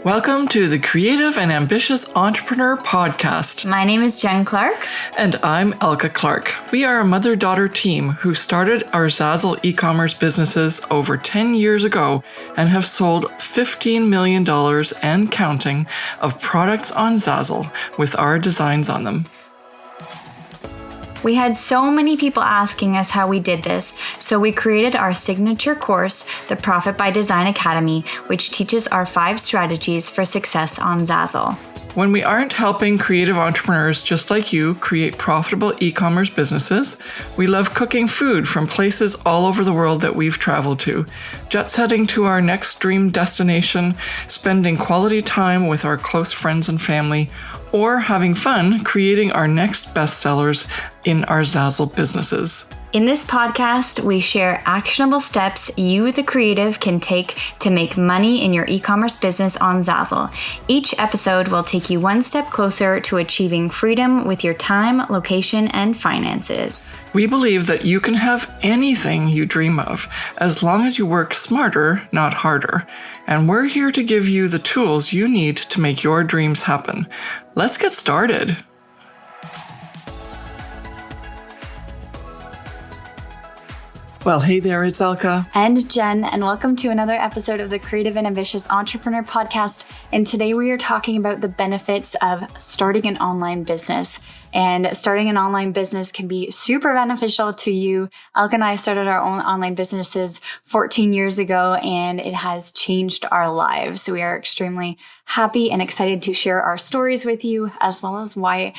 Welcome to the Creative and Ambitious Entrepreneur Podcast. My name is Jen Clark. And I'm Elka Clark. We are a mother-daughter team who started our Zazzle e-commerce businesses over 10 years ago and have sold $15 million and counting of products on Zazzle with our designs on them. We had so many people asking us how we did this, so we created our signature course, the Profit by Design Academy, which teaches our 5 strategies for success on Zazzle. When we aren't helping creative entrepreneurs just like you create profitable e-commerce businesses, we love cooking food from places all over the world that we've traveled to, jet setting to our next dream destination, spending quality time with our close friends and family, or having fun creating our next bestsellers in our Zazzle businesses. In this podcast, we share actionable steps you, the creative, can take to make money in your e-commerce business on Zazzle. Each episode will take you one step closer to achieving freedom with your time, location, and finances. We believe that you can have anything you dream of, as long as you work smarter, not harder. And we're here to give you the tools you need to make your dreams happen. Let's get started. Well, hey there, it's Elka. And Jen, and welcome to another episode of the Creative and Ambitious Entrepreneur Podcast. And today we are talking about the benefits of starting an online business. And starting an online business can be super beneficial to you. Elka and I started our own online businesses 14 years ago, and it has changed our lives. So we are extremely happy and excited to share our stories with you, as well as why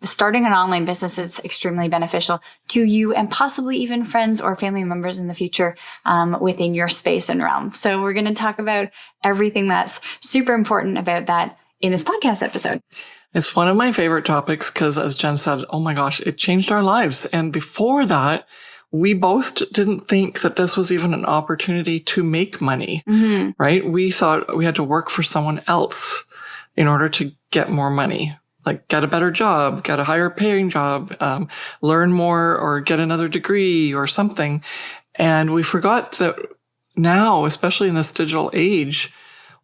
starting an online business is extremely beneficial to you and possibly even friends or family members in the future within your space and realm. So we're going to talk about everything that's super important about that in this podcast episode. It's one of my favorite topics because, as Jen said, oh my gosh, it changed our lives. And before that, we both didn't think that this was even an opportunity to make money, right? We thought we had to work for someone else in order to get more money, like get a better job, get a higher paying job, learn more or get another degree or something. And we forgot that now, especially in this digital age,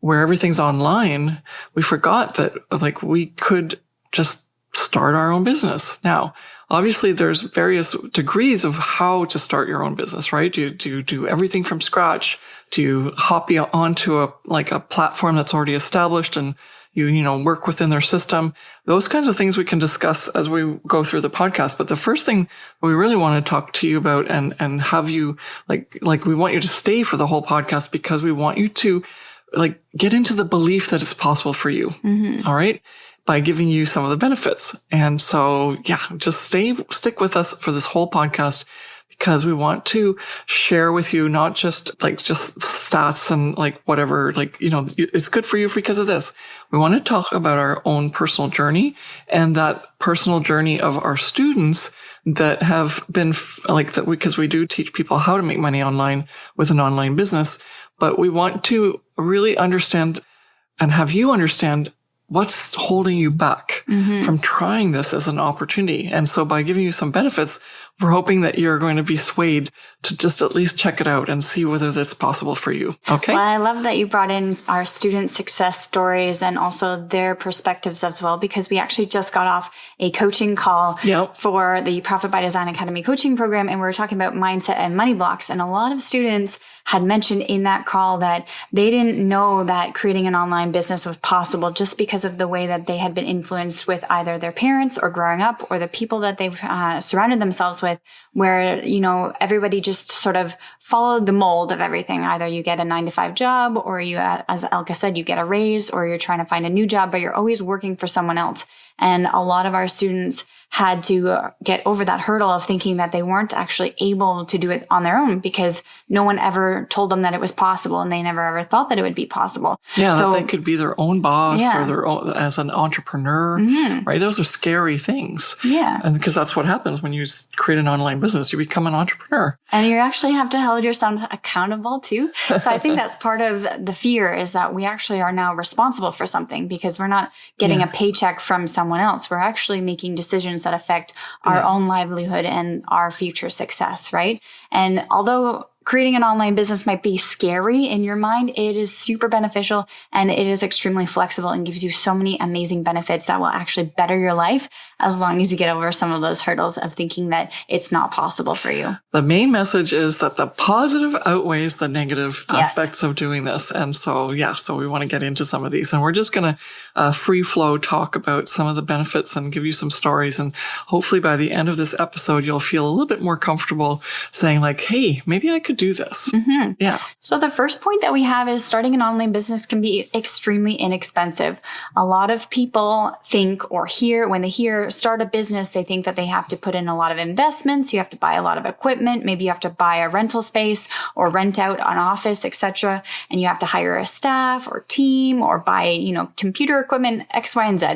where everything's online, we forgot that we could just start our own business. Now, obviously there's various degrees of how to start your own business, right? Do you do everything from scratch? Do you hop onto a platform that's already established and you work within their system? Those kinds of things we can discuss as we go through the podcast. But the first thing we really want to talk to you about and have you we want you to stay for the whole podcast because we want you to get into the belief that it's possible for you. All right. By giving you some of the benefits. And so, just stick with us for this whole podcast because we want to share with you, not just stats and whatever, it's good for you because of this. We want to talk about our own personal journey and that personal journey of our students that have been because we do teach people how to make money online with an online business. But we want to really understand and have you understand what's holding you back from trying this as an opportunity. And so by giving you some benefits, we're hoping that you're going to be swayed to just at least check it out and see whether that's possible for you. Okay. Well, I love that you brought in our student success stories and also their perspectives as well, because we actually just got off a coaching call for the Profit by Design Academy coaching program. And we were talking about mindset and money blocks. And a lot of students had mentioned in that call that they didn't know that creating an online business was possible just because of the way that they had been influenced with either their parents or growing up or the people that they've surrounded themselves with, where, everybody just sort of followed the mold of everything. Either you get a 9-to-5 job or you, as Elka said, you get a raise or you're trying to find a new job, but you're always working for someone else. And a lot of our students had to get over that hurdle of thinking that they weren't actually able to do it on their own because no one ever told them that it was possible and they never ever thought that it would be possible. Yeah, so, that they could be their own boss or their own, as an entrepreneur, right? Those are scary things. Yeah. And because that's what happens when you create an online business, you become an entrepreneur. And you actually have to hold yourself accountable too. So I think that's part of the fear is that we actually are now responsible for something because we're not getting a paycheck from someone else. We're actually making decisions that affect our own livelihood and our future success, right? And although creating an online business might be scary in your mind, it is super beneficial and it is extremely flexible and gives you so many amazing benefits that will actually better your life as long as you get over some of those hurdles of thinking that it's not possible for you. The main message is that the positive outweighs the negative aspects of doing this. And so we want to get into some of these. And we're just going to free flow talk about some of the benefits and give you some stories. And hopefully by the end of this episode, you'll feel a little bit more comfortable saying like, hey, maybe I could do this. Mm-hmm. Yeah. So the first point that we have is starting an online business can be extremely inexpensive. A lot of people think when they hear start a business, they think that they have to put in a lot of investments. You have to buy a lot of equipment. Maybe you have to buy a rental space or rent out an office, etc. And you have to hire a staff or team or buy, computer equipment, X, Y, and Z.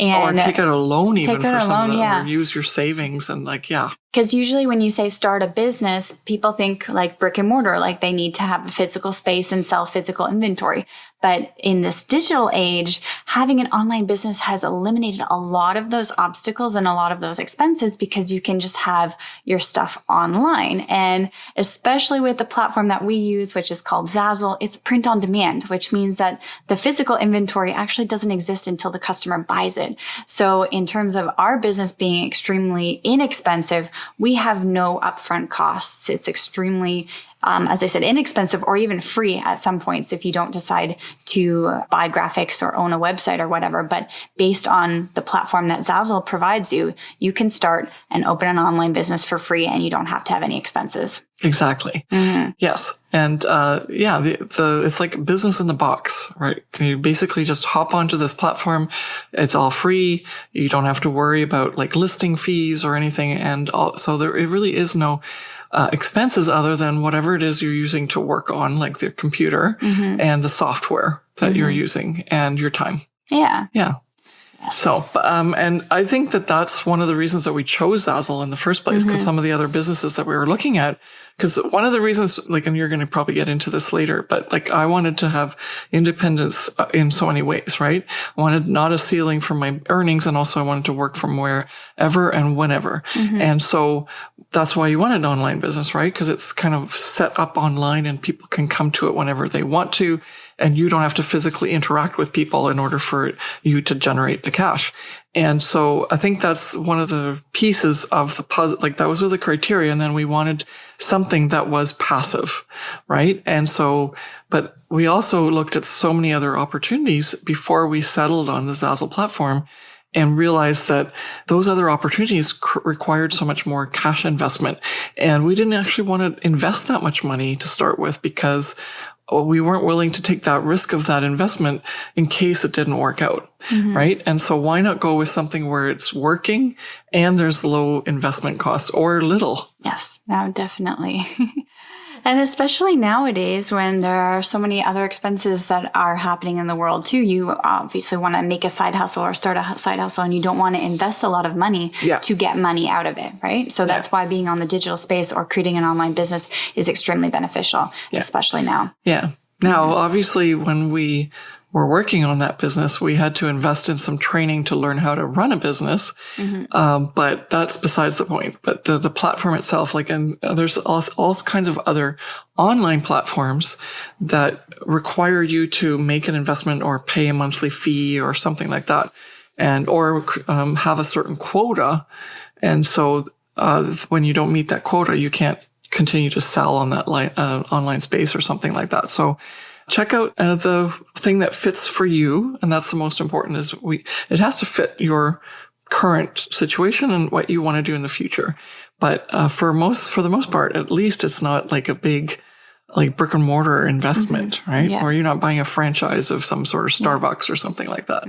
Or take out a loan even for some of them, or use your savings and Because usually when you say start a business, people think like brick and mortar, like they need to have a physical space and sell physical inventory. But in this digital age, having an online business has eliminated a lot of those obstacles and a lot of those expenses because you can just have your stuff online. And especially with the platform that we use, which is called Zazzle, it's print on demand, which means that the physical inventory actually doesn't exist until the customer buys it. So in terms of our business being extremely inexpensive, we have no upfront costs. It's extremely, as I said, inexpensive or even free at some points if you don't decide to buy graphics or own a website or whatever. But based on the platform that Zazzle provides you, you can start and open an online business for free and you don't have to have any expenses. Exactly. Mm-hmm. Yes. And, it's like business in the box, right? You basically just hop onto this platform. It's all free. You don't have to worry about like listing fees or anything. And so it really is no expenses other than whatever it is you're using to work on, like the computer and the software that you're using and your time. Yeah. Yeah. Yes. So, and I think that that's one of the reasons that we chose Zazzle in the first place, because some of the other businesses that we were looking at, because one of the reasons, and you're going to probably get into this later, but I wanted to have independence in so many ways, right? I wanted not a ceiling for my earnings, and also I wanted to work from wherever and whenever. And so that's why you want an online business, right? Because it's kind of set up online and people can come to it whenever they want to. And you don't have to physically interact with people in order for you to generate the cash. And so I think that's one of the pieces of the puzzle. Like those were the criteria. And then we wanted something that was passive, right? And so, but we also looked at so many other opportunities before we settled on the Zazzle platform and realized that those other opportunities required so much more cash investment. And we didn't actually want to invest that much money to start with because we weren't willing to take that risk of that investment in case it didn't work out, right? And so why not go with something where it's working and there's low investment costs or little? Yes, no, definitely. And especially nowadays when there are so many other expenses that are happening in the world too, you obviously want to make a side hustle or start a side hustle and you don't want to invest a lot of money to get money out of it, right? So that's why being on the digital space or creating an online business is extremely beneficial, especially now. Yeah. Now, obviously, when we were working on that business, we had to invest in some training to learn how to run a business. But that's besides the point. But the platform itself, and there's all kinds of other online platforms that require you to make an investment or pay a monthly fee or something like that, or have a certain quota. And so when you don't meet that quota, you can't continue to sell on that online space or something like that. So check out the thing that fits for you. And that's the most important it has to fit your current situation and what you want to do in the future. But for the most part, at least it's not like a big brick and mortar investment, right? Yeah. Or you're not buying a franchise of some sort of Starbucks or something like that.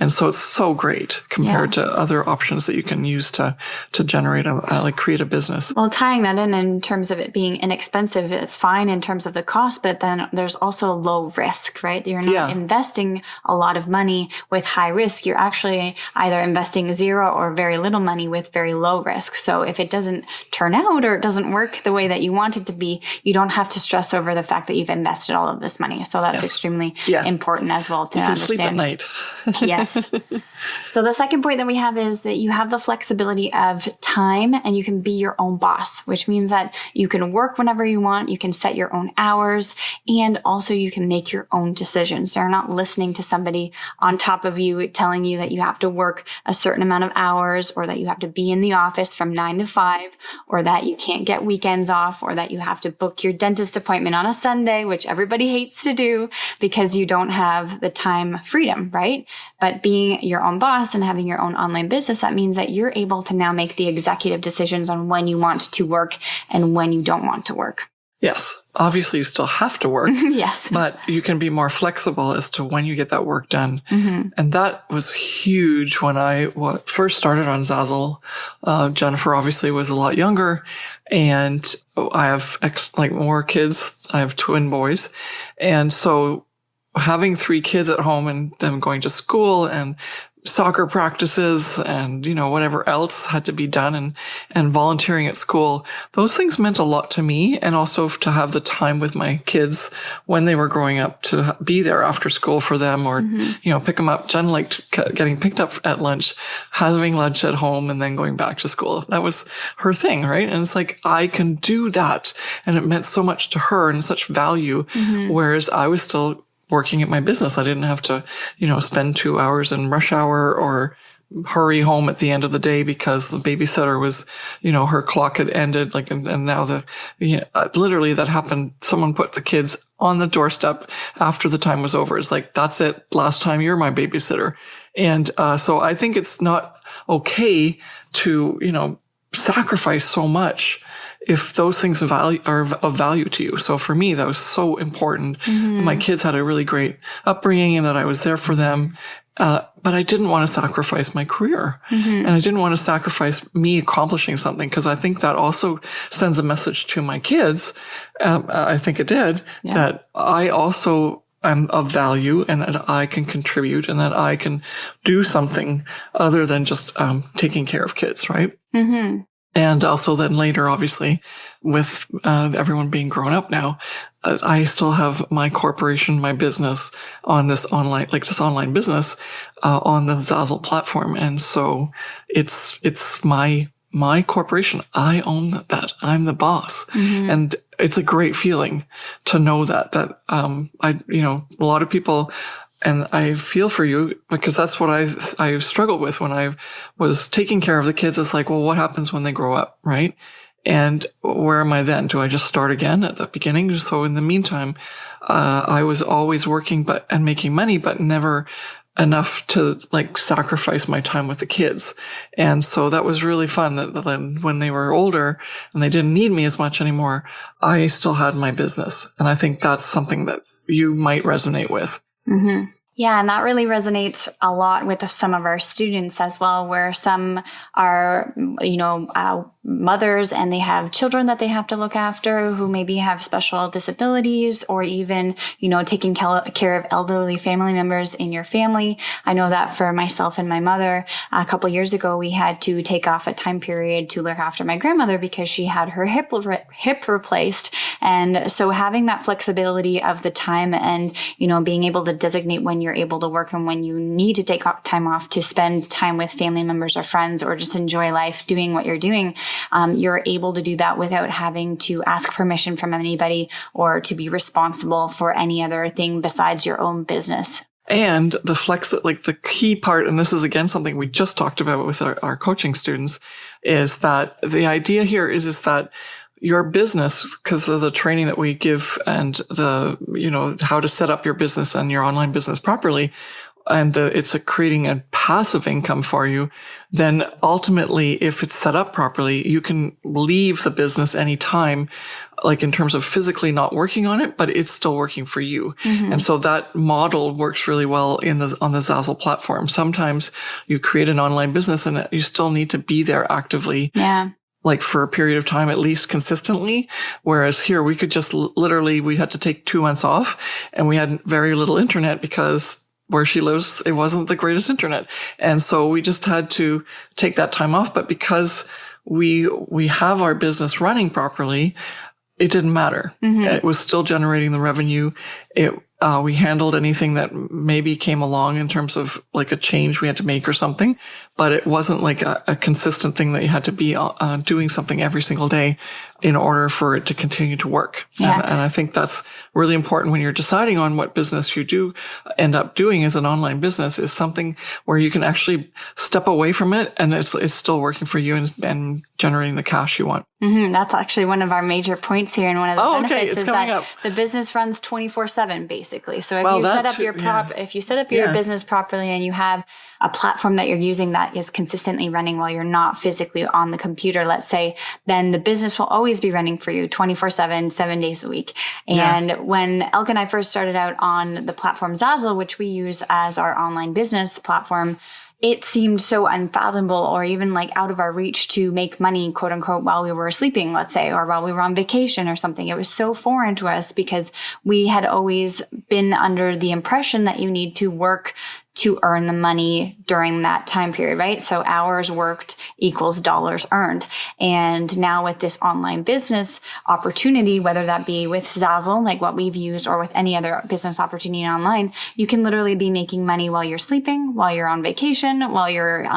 And so it's so great compared to other options that you can use to generate create a business. Well, tying that in terms of it being inexpensive, it's fine in terms of the cost, but then there's also low risk, right? You're not investing a lot of money with high risk. You're actually either investing zero or very little money with very low risk. So if it doesn't turn out or it doesn't work the way that you want it to be, you don't have to stress stress over the fact that you've invested all of this money. So that's extremely important as well to understand. Sleep at night. Yes. So the second point that we have is that you have the flexibility of time and you can be your own boss, which means that you can work whenever you want. You can set your own hours, and also you can make your own decisions. You're not listening to somebody on top of you telling you that you have to work a certain amount of hours, or that you have to be in the office from 9 to 5, or that you can't get weekends off, or that you have to book your dentist appointment on a Sunday, which everybody hates to do because you don't have the time freedom, right? But being your own boss and having your own online business, that means that you're able to now make the executive decisions on when you want to work and when you don't want to work. Yes. Obviously, you still have to work. Yes. But you can be more flexible as to when you get that work done. And that was huge when I first started on Zazzle. Jennifer obviously was a lot younger, and I have more kids. I have twin boys. And so having 3 kids at home and them going to school and soccer practices and, whatever else had to be done and volunteering at school, those things meant a lot to me. And also to have the time with my kids when they were growing up to be there after school for them, or, pick them up. Jen liked getting picked up at lunch, having lunch at home, and then going back to school. That was her thing, right? And it's like, I can do that. And it meant so much to her and such value. Whereas I was still working at my business. I didn't have to, spend 2 hours in rush hour or hurry home at the end of the day because the babysitter was, her clock had ended. And now literally that happened. Someone put the kids on the doorstep after the time was over. It's like, that's it. Last time you're my babysitter. And, so I think it's not okay to, sacrifice so much if those things are of value to you. So for me, that was so important. My kids had a really great upbringing and that I was there for them. But I didn't want to sacrifice my career. And I didn't want to sacrifice me accomplishing something, because I think that also sends a message to my kids. I think it did, that I also am of value and that I can contribute and that I can do something other than just taking care of kids, right? And also then later, obviously, with everyone being grown up now, I still have my corporation, my business on this online business on the Zazzle platform. And so it's my corporation. I own that. I'm the boss. And it's a great feeling to know that a lot of people, and I feel for you, because that's what I struggled with when I was taking care of the kids. It's like, well, what happens when they grow up, right? And where am I then? Do I just start again at the beginning? So in the meantime, I was always working and making money, but never enough to sacrifice my time with the kids. And so that was really fun that when they were older and they didn't need me as much anymore, I still had my business. And I think that's something that you might resonate with. Yeah, and that really resonates a lot with some of our students as well, where some are, mothers and they have children that they have to look after who maybe have special disabilities, or even, taking care of elderly family members in your family. I know that for myself and my mother, a couple of years ago, we had to take off a time period to look after my grandmother because she had her hip replaced. And so having that flexibility of the time and, being able to designate when you're able to work and when you need to take time off to spend time with family members or friends, or just enjoy life doing what you're doing, you're able to do that without having to ask permission from anybody or to be responsible for any other thing besides your own business. And the key part, and this is again something we just talked about with our coaching students, is that the idea here is that your business, because of the training that we give and how to set up your business and your online business properly, and it's creating a passive income for you, then ultimately, if it's set up properly, you can leave the business anytime, in terms of physically not working on it, but it's still working for you. And so that model works really well on the Zazzle platform. Sometimes you create an online business and you still need to be there actively. Yeah. For a period of time, at least consistently. Whereas here, we could just we had to take 2 months off, and we had very little internet because where she lives, it wasn't the greatest internet. And so we just had to take that time off. But because we have our business running properly, it didn't matter. It was still generating the revenue. We handled anything that maybe came along in terms of like a change we had to make or something, but it wasn't like a consistent thing that you had to be doing something every single day in order for it to continue to work. Yeah. And I think that's really important when you're deciding on what business you do end up doing as an online business, is something where you can actually step away from it and it's still working for you and generating the cash you want. That's actually one of our major points here. And one of the benefits is that up. The business runs 24/7 basically. So if you set up your if you set up your business properly and you have a platform that you're using that is consistently running while you're not physically on the computer, let's say, then the business will always be running for you 24/7, 7 days a week. And when Elke and I first started out on the platform Zazzle, which we use as our online business platform, it seemed so unfathomable or even like out of our reach to make money, quote unquote, while we were sleeping, let's say, or while we were on vacation or something. It was so foreign to us because we had always been under the impression that you need to work to earn the money during that time period, right? So hours worked equals dollars earned. And now with this online business opportunity, whether that be with Zazzle, like what we've used, or with any other business opportunity online, you can literally be making money while you're sleeping, while you're on vacation, while you're,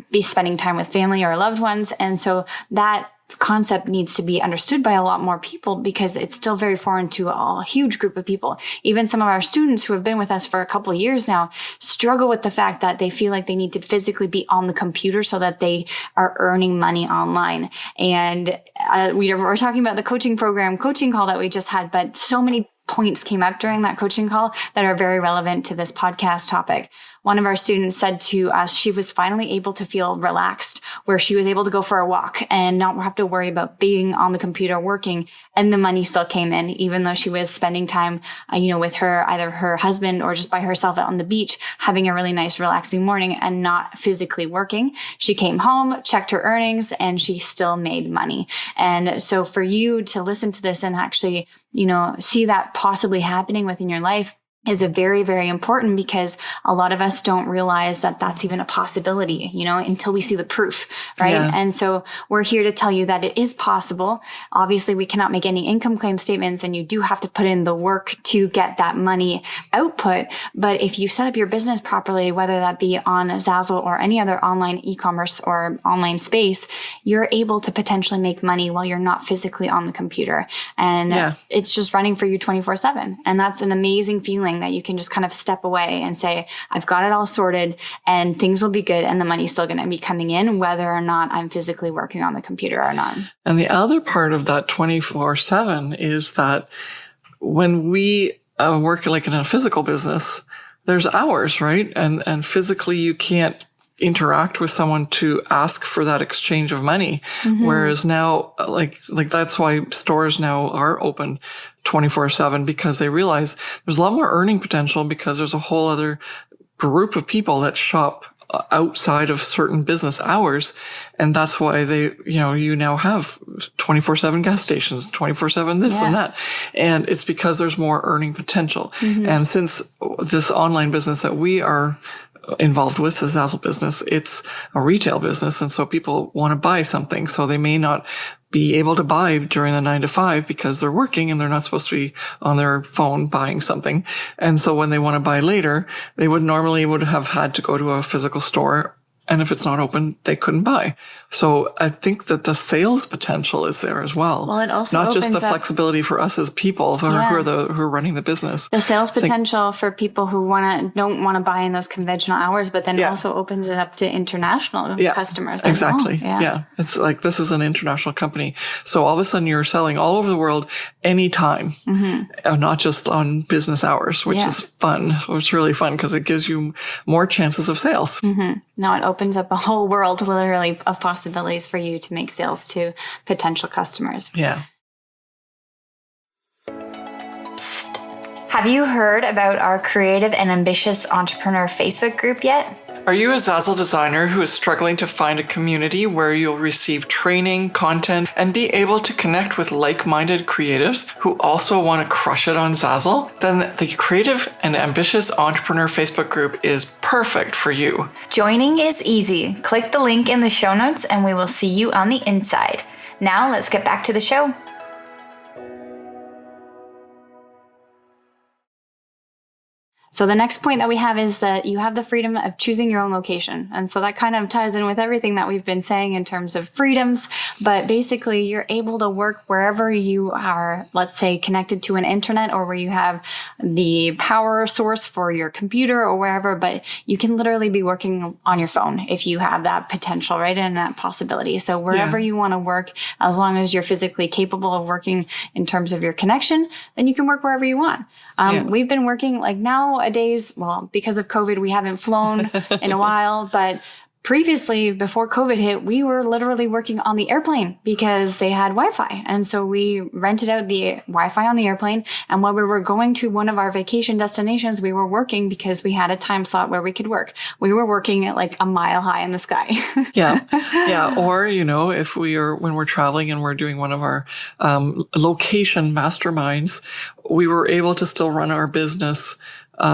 be spending time with family or loved ones. And so that concept needs to be understood by a lot more people because it's still very foreign to a huge group of people. Even some of our students who have been with us for a couple of years now struggle with the fact that they feel like they need to physically be on the computer so that they are earning money online. And we were talking about the coaching call that we just had, but so many points came up during that coaching call that are very relevant to this podcast topic. One of our students said to us she was finally able to feel relaxed, where she was able to go for a walk and not have to worry about being on the computer working, and the money still came in, even though she was spending time, with either her husband or just by herself out on the beach, having a really nice, relaxing morning and not physically working. She came home, checked her earnings, and she still made money. And so for you to listen to this and actually, see that possibly happening within your life is a very, very important, because a lot of us don't realize that that's even a possibility, until we see the proof, right? Yeah. And so we're here to tell you that it is possible. Obviously, we cannot make any income claim statements, and you do have to put in the work to get that money output. But if you set up your business properly, whether that be on Zazzle or any other online e-commerce or online space, you're able to potentially make money while you're not physically on the computer. And it's just running for you 24/7. And that's an amazing feeling that you can just kind of step away and say, I've got it all sorted and things will be good and the money's still going to be coming in whether or not I'm physically working on the computer or not. And the other part of that 24/7 is that when we work like in a physical business, there's hours, right? And physically you can't interact with someone to ask for that exchange of money. Whereas now, like that's why stores now are open 24/7, because they realize there's a lot more earning potential, because there's a whole other group of people that shop outside of certain business hours. And that's why you now have 24/7 gas stations, 24/7 this and that. And it's because there's more earning potential. And since this online business that we are involved with, the Zazzle business, it's a retail business. And so people want to buy something. So they may not be able to buy during the 9 to 5 because they're working and they're not supposed to be on their phone buying something. And so when they want to buy later, they would have had to go to a physical store. And if it's not open, they couldn't buy. So I think that the sales potential is there as well. Well, it also not just the flexibility for us as people who are running the business. The sales potential for people who don't want to buy in those conventional hours, but then also opens it up to international customers. Exactly. Yeah. It's like this is an international company. So all of a sudden you're selling all over the world anytime, not just on business hours, which is fun. It's really fun because it gives you more chances of sales. No, it opens up a whole world, literally, of possibilities for you to make sales to potential customers. Yeah. Psst. Have you heard about our Creative and Ambitious Entrepreneur Facebook group yet? Are you a Zazzle designer who is struggling to find a community where you'll receive training, content, and be able to connect with like-minded creatives who also want to crush it on Zazzle? Then the Creative and Ambitious Entrepreneur Facebook group is perfect for you. Joining is easy. Click the link in the show notes and we will see you on the inside. Now let's get back to the show. So the next point that we have is that you have the freedom of choosing your own location. And so that kind of ties in with everything that we've been saying in terms of freedoms. But basically, you're able to work wherever you are, let's say, connected to an internet or where you have the power source for your computer or wherever. But you can literally be working on your phone if you have that potential, right? And that possibility. So wherever you want to work, as long as you're physically capable of working in terms of your connection, then you can work wherever you want. We've been working like nowadays, well, because of COVID, we haven't flown in a while, but previously, before COVID hit, we were literally working on the airplane because they had Wi-Fi. And so we rented out the Wi-Fi on the airplane. And while we were going to one of our vacation destinations, we were working because we had a time slot where we could work. We were working at like a mile high in the sky. Yeah. Or, if when we're traveling and we're doing one of our location masterminds, we were able to still run our business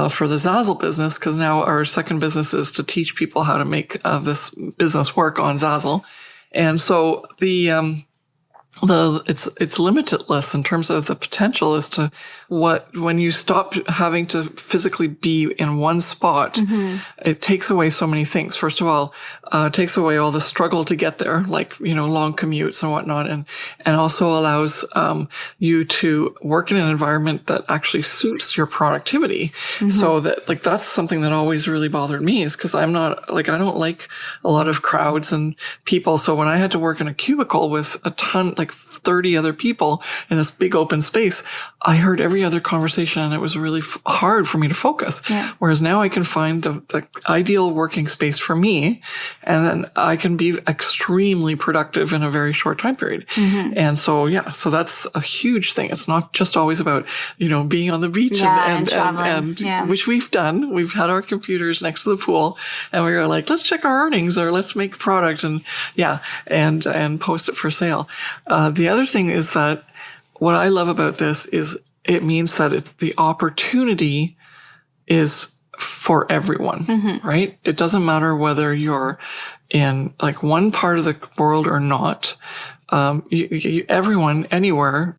for the Zazzle business, because now our second business is to teach people how to make this business work on Zazzle. And so it's limitless in terms of the potential as to when you stop having to physically be in one spot, it takes away so many things. First of all, it takes away all the struggle to get there, like, long commutes and whatnot, and also allows you to work in an environment that actually suits your productivity. So that's something that always really bothered me, is because I'm not I don't like a lot of crowds and people. So when I had to work in a cubicle with a ton, like 30 other people in this big open space, I heard every other conversation and it was really hard for me to focus. Yeah. Whereas now I can find the ideal working space for me, and then I can be extremely productive in a very short time period. And so, so that's a huge thing. It's not just always about, being on the beach and which we've done. We've had our computers next to the pool and we were like, let's check our earnings or let's make a product and post it for sale. The other thing is that what I love about this is it means that the opportunity is for everyone, right? It doesn't matter whether you're in like one part of the world or not. Everyone, anywhere,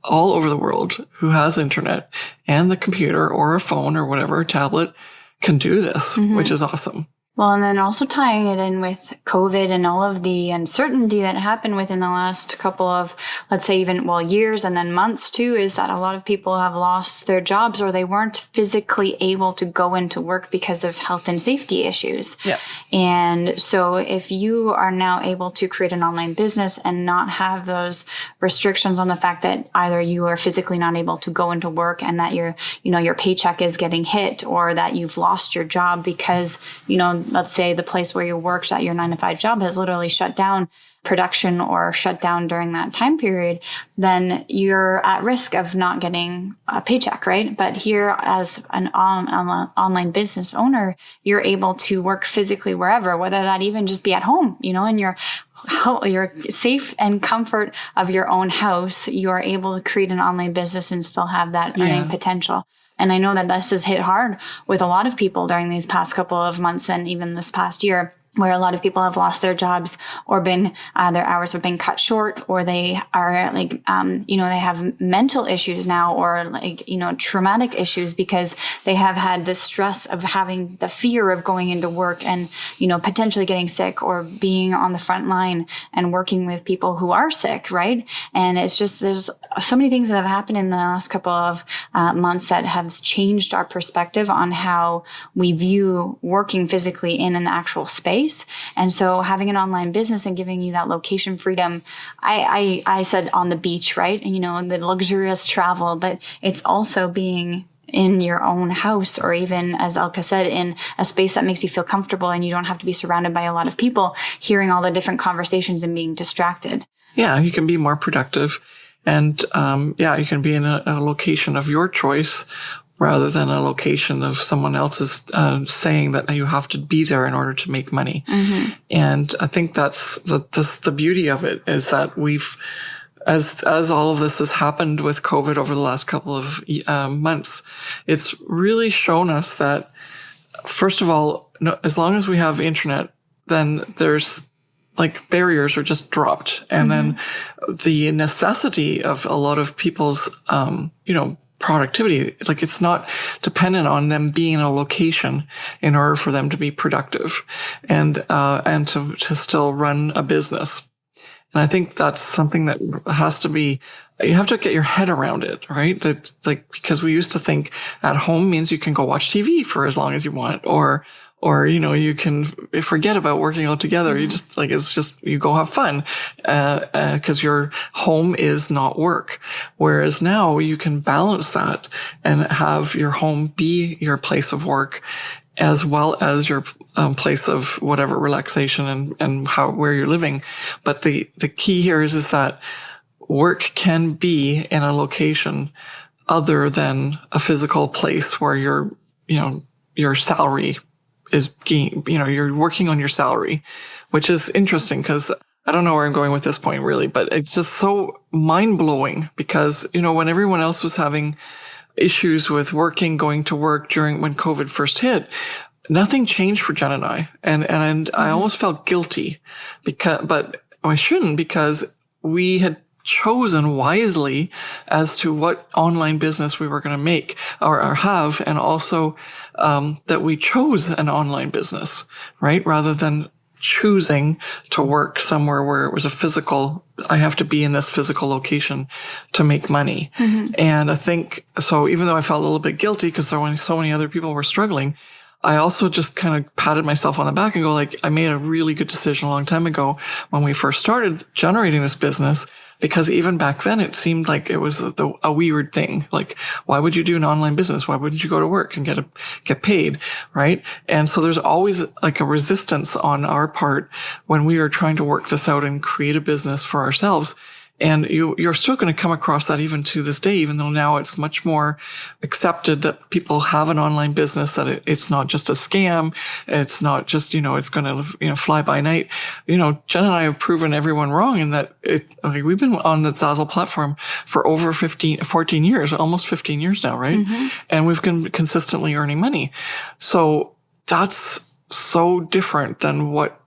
all over the world who has internet and the computer or a phone or whatever, a tablet, can do this, which is awesome. Well, and then also tying it in with COVID and all of the uncertainty that happened within the last couple of, let's say years and then months too, is that a lot of people have lost their jobs or they weren't physically able to go into work because of health and safety issues. Yeah. And so if you are now able to create an online business and not have those restrictions on the fact that either you are physically not able to go into work and that your paycheck is getting hit, or that you've lost your job because, let's say the place where you worked at your 9-to-5 job has literally shut down production or shut down during that time period, then you're at risk of not getting a paycheck, right? But here, as an online business owner, you're able to work physically wherever, whether that even just be at home, in your safe and comfort of your own house. You are able to create an online business and still have that earning potential. And I know that this has hit hard with a lot of people during these past couple of months and even this past year, where a lot of people have lost their jobs or been, their hours have been cut short, or they are they have mental issues now, or traumatic issues because they have had the stress of having the fear of going into work and, potentially getting sick, or being on the front line and working with people who are sick, right? And it's just, there's so many things that have happened in the last couple of months that have changed our perspective on how we view working physically in an actual space. And so having an online business and giving you that location freedom, I said on the beach, right? And, the luxurious travel, but it's also being in your own house, or even, as Elka said, in a space that makes you feel comfortable and you don't have to be surrounded by a lot of people, hearing all the different conversations and being distracted. Yeah, you can be more productive. And you can be in a location of your choice, rather than a location of someone else's saying that you have to be there in order to make money. And I think that's the beauty of it, is that we've, as all of this has happened with COVID over the last couple of months, it's really shown us that, first of all, as long as we have internet, then there's barriers are just dropped. And then the necessity of a lot of people's, productivity. Like it's not dependent on them being in a location in order for them to be productive and to still run a business. And I think that's something that has to be, you have to get your head around it, right? That's like, because we used to think at home means you can go watch TV for as long as you want, or, you can forget about working out together. You just it's just, you go have fun, cause your home is not work. Whereas now you can balance that and have your home be your place of work as well as your place of whatever relaxation and where you're living. But the key here is that work can be in a location other than a physical place where your salary is, you're working on your salary, which is interesting because I don't know where I'm going with this point really, but it's just so mind blowing because, when everyone else was having issues with going to work when COVID first hit, nothing changed for Jen and I. And I almost felt guilty but I shouldn't, because we had chosen wisely as to what online business we were going to make or have. And also, that we chose an online business, right? Rather than choosing to work somewhere where it was I have to be in this physical location to make money. Mm-hmm. And I think, so even though I felt a little bit guilty because so many other people were struggling, I also just kind of patted myself on the back and go like, I made a really good decision a long time ago when we first started generating this business, because even back then it seemed like it was a weird thing. Like, why would you do an online business? Why wouldn't you go to work and get paid? Right. And so there's always like a resistance on our part when we are trying to work this out and create a business for ourselves. And you're still going to come across that even to this day, even though now it's much more accepted that people have an online business, that it's not just a scam. It's not just, it's going to, fly by night. Jen and I have proven everyone wrong in that we've been on the Zazzle platform for over 14 years, almost 15 years now, right? Mm-hmm. And we've been consistently earning money. So that's so different than what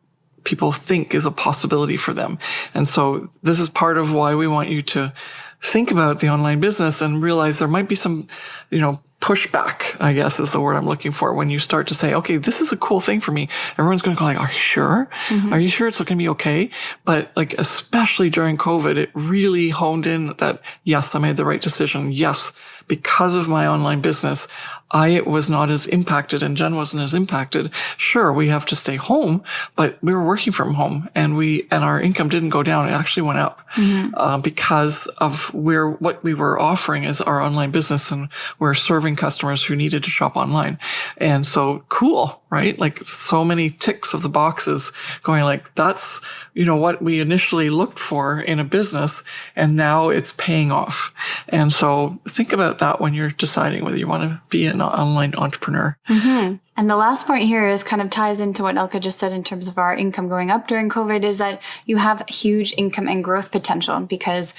people think is a possibility for them. And so this is part of why we want you to think about the online business and realize there might be some, pushback, I guess is the word I'm looking for, when you start to say, okay, this is a cool thing for me. Everyone's going to go like, are you sure? Mm-hmm. Are you sure it's going to be okay? But especially during COVID, it really honed in that, yes, I made the right decision. Yes, because of my online business, I was not as impacted and Jen wasn't as impacted. Sure, we have to stay home, but we were working from home and our income didn't go down. It actually went up, mm-hmm. Because of what we were offering as our online business, and we're serving customers who needed to shop online. And so cool, right? Like so many ticks of the boxes going like, that's, what we initially looked for in a business, and now it's paying off. And so think about that when you're deciding whether you want to be an online entrepreneur. Mm-hmm. And the last point here is kind of ties into what Elka just said in terms of our income going up during COVID, is that you have huge income and growth potential because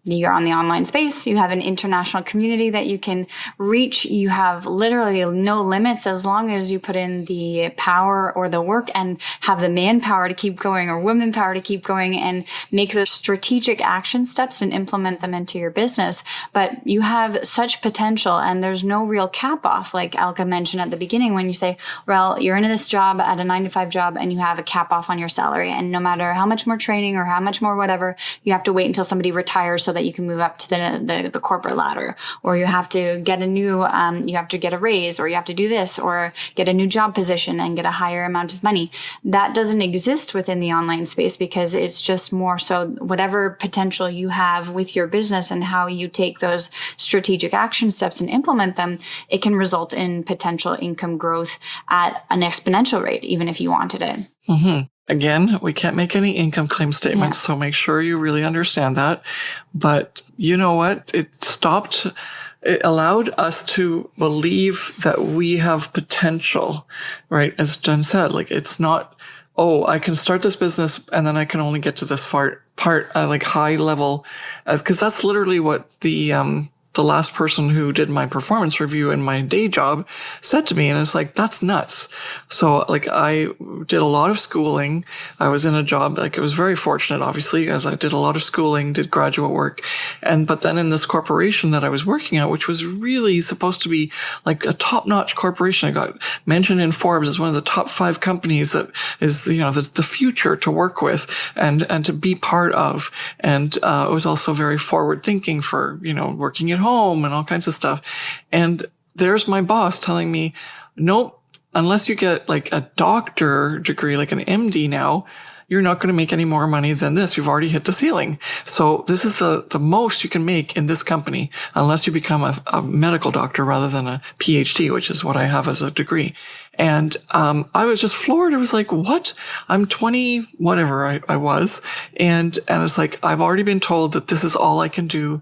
you're on the online space. You have an international community that you can reach. You have literally no limits as long as you put in the power or the work and have the manpower to keep going or women power to keep going and make those strategic action steps and implement them into your business. But you have such potential and there's no real cap off, like Alka mentioned at the beginning, when you say, well, you're in this job at a 9-to-5 job and you have a cap off on your salary. And no matter how much more training or how much more whatever, you have to wait until somebody retires so that you can move up to the corporate ladder, or you have to get you have to get a raise, or you have to do this, or get a new job position and get a higher amount of money. That doesn't exist within the online space because it's just more so whatever potential you have with your business and how you take those strategic action steps and implement them, it can result in potential income growth at an exponential rate, even if you wanted it. Mm-hmm. Again, we can't make any income claim statements, so make sure you really understand that. But you know what? It allowed us to believe that we have potential, right? As Jen said, it's not, I can start this business and then I can only get to this part, like high level, because that's literally what the the last person who did my performance review in my day job said to me. And it's like, that's nuts. So like I did a lot of schooling. I was in a job, like it was very fortunate, obviously, as I did a lot of schooling, did graduate work. But then in this corporation that I was working at, which was really supposed to be like a top-notch corporation, I got mentioned in Forbes as one of the top 5 companies that is, the future to work with and to be part of. And, it was also very forward thinking for, working at home and all kinds of stuff. And there's my boss telling me, nope, unless you get like a doctor degree, like an MD now, you're not going to make any more money than this. You've already hit the ceiling. So this is the most you can make in this company unless you become a medical doctor rather than a PhD, which is what I have as a degree. And I was just floored. It was like, what? I'm 20, whatever I was. And it's like, I've already been told that this is all I can do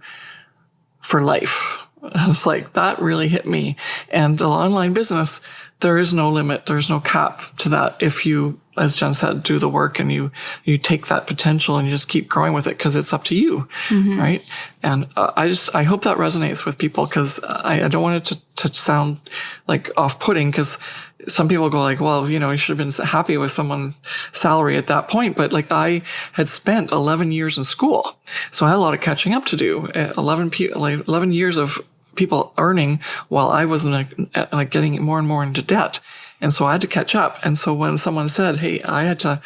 for life. I was like, that really hit me. And the online business, there is no limit. There's no cap to that. If you, as Jen said, do the work and you take that potential and you just keep growing with it because it's up to you. Right. And I hope that resonates with people because I don't want it to sound like off-putting because some people go like, well, you should have been happy with someone's salary at that point. But like I had spent 11 years in school. So I had a lot of catching up to do. 11 years of people earning while I was like getting more and more into debt. And so I had to catch up. And so when someone said, hey, I had to,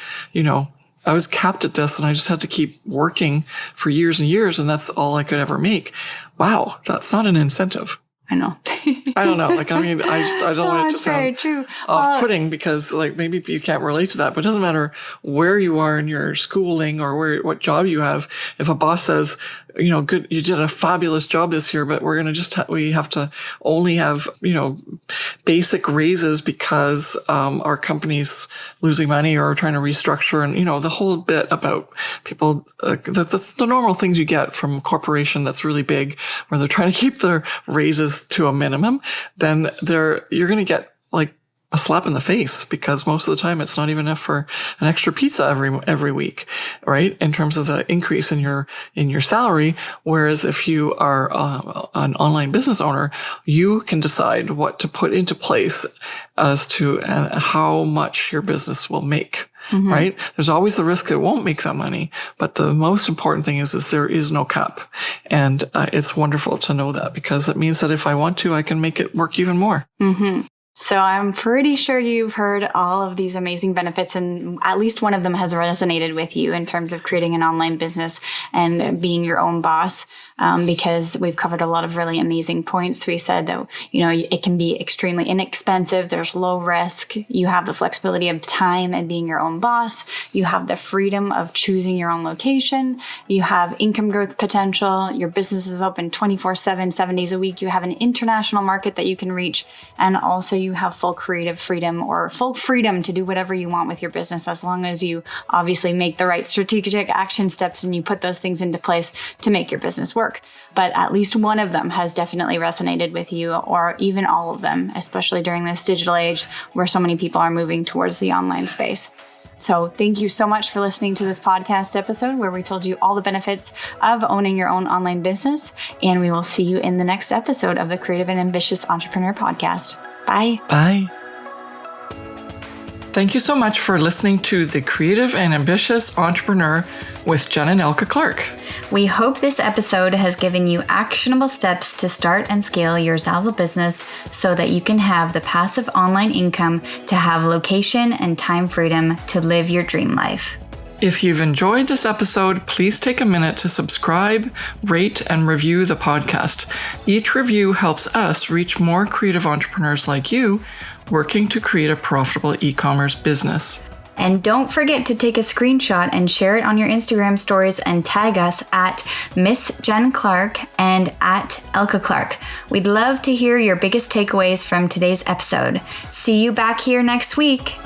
I was capped at this and I just had to keep working for years and years. And that's all I could ever make. Wow. That's not an incentive. I know. I don't know. Like, I mean, I don't want it to sound off-putting because like maybe you can't relate to that, but it doesn't matter where you are in your schooling or what job you have. If a boss says, good, you did a fabulous job this year, but we're going to we have to only have, basic raises because, our company's losing money or trying to restructure and, the whole bit about people, the normal things you get from a corporation that's really big where they're trying to keep their raises to a minimum, then you're going to get like a slap in the face because most of the time it's not even enough for an extra pizza every week, right? In terms of the increase in your salary. Whereas if you are an online business owner, you can decide what to put into place as to how much your business will make. Right? There's always the risk it won't make that money, but the most important thing is there is no cap. And it's wonderful to know that because it means that if I want to, I can make it work even more. So I'm pretty sure you've heard all of these amazing benefits and at least one of them has resonated with you in terms of creating an online business and being your own boss. Because we've covered a lot of really amazing points. We said that, it can be extremely inexpensive. There's low risk. You have the flexibility of time and being your own boss. You have the freedom of choosing your own location. You have income growth potential. Your business is open 24/7, 7 days a week. You have an international market that you can reach. And also you have full creative freedom or full freedom to do whatever you want with your business as long as you obviously make the right strategic action steps and you put those things into place to make your business work. But at least one of them has definitely resonated with you or even all of them, especially during this digital age where so many people are moving towards the online space. So thank you so much for listening to this podcast episode where we told you all the benefits of owning your own online business. And we will see you in the next episode of the Creative and Ambitious Entrepreneur Podcast. Bye. Bye. Thank you so much for listening to The Creative and Ambitious Entrepreneur with Jen and Elka Clark. We hope this episode has given you actionable steps to start and scale your Zazzle business so that you can have the passive online income to have location and time freedom to live your dream life. If you've enjoyed this episode, please take a minute to subscribe, rate, and review the podcast. Each review helps us reach more creative entrepreneurs like you working to create a profitable e-commerce business. And don't forget to take a screenshot and share it on your Instagram stories and tag us at Miss Jen Clark and at Elka Clark. We'd love to hear your biggest takeaways from today's episode. See you back here next week.